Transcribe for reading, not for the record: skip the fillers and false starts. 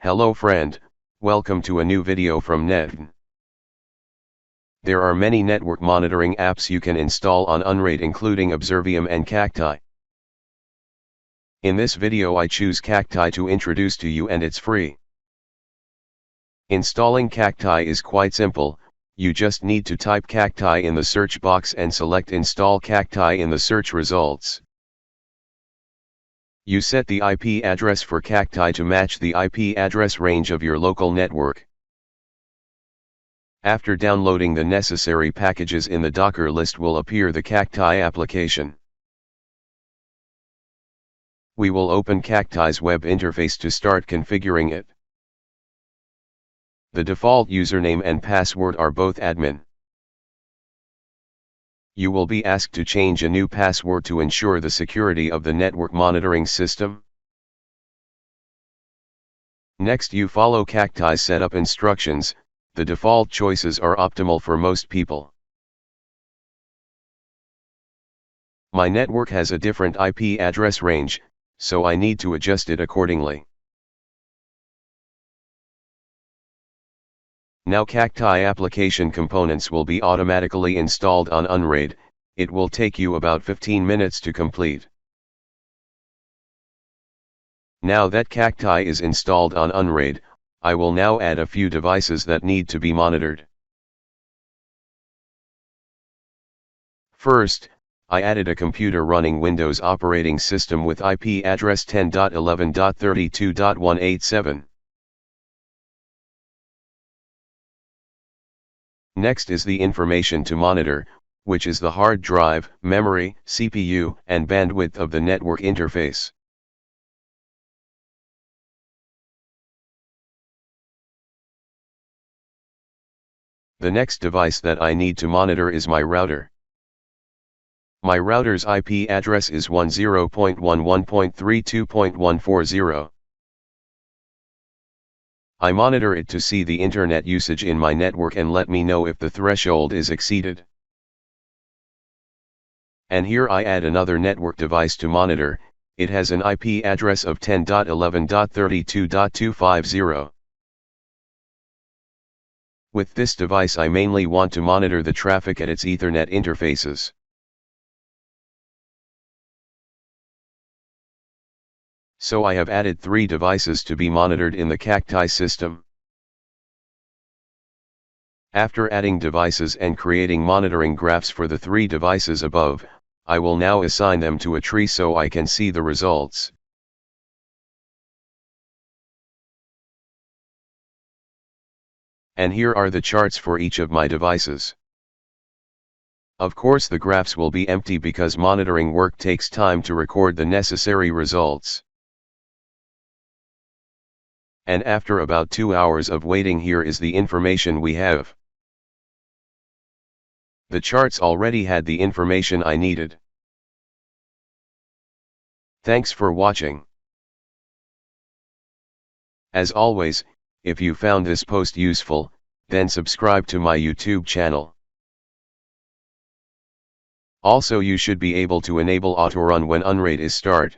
Hello friend, welcome to a new video from Net. There are many network monitoring apps you can install on Unraid, including Observium and Cacti. In this video I choose Cacti to introduce to you, and it's free. Installing Cacti is quite simple. You just need to type Cacti in the search box and select Install Cacti in the search results. You set the IP address for Cacti to match the IP address range of your local network. After downloading the necessary packages, in the Docker list will appear the Cacti application. We will open Cacti's web interface to start configuring it. The default username and password are both admin. You will be asked to change a new password to ensure the security of the network monitoring system. Next, you follow Cacti's setup instructions. The default choices are optimal for most people. My network has a different IP address range, so I need to adjust it accordingly. Now Cacti application components will be automatically installed on Unraid. It will take you about 15 minutes to complete. Now that Cacti is installed on Unraid, I will now add a few devices that need to be monitored. First, I added a computer running Windows operating system with IP address 10.11.32.187. Next is the information to monitor, which is the hard drive, memory, CPU, and bandwidth of the network interface. The next device that I need to monitor is my router. My router's IP address is 10.11.32.140. I monitor it to see the internet usage in my network and let me know if the threshold is exceeded. And here I add another network device to monitor. It has an IP address of 10.11.32.250. With this device I mainly want to monitor the traffic at its Ethernet interfaces. So I have added 3 devices to be monitored in the Cacti system. After adding devices and creating monitoring graphs for the 3 devices above, I will now assign them to a tree so I can see the results. And here are the charts for each of my devices. Of course the graphs will be empty because monitoring work takes time to record the necessary results. And after about 2 hours of waiting, here is the information we have. The charts already had the information I needed. Thanks for watching. As always, if you found this post useful, then subscribe to my YouTube channel. Also, you should be able to enable auto run when Unraid is start.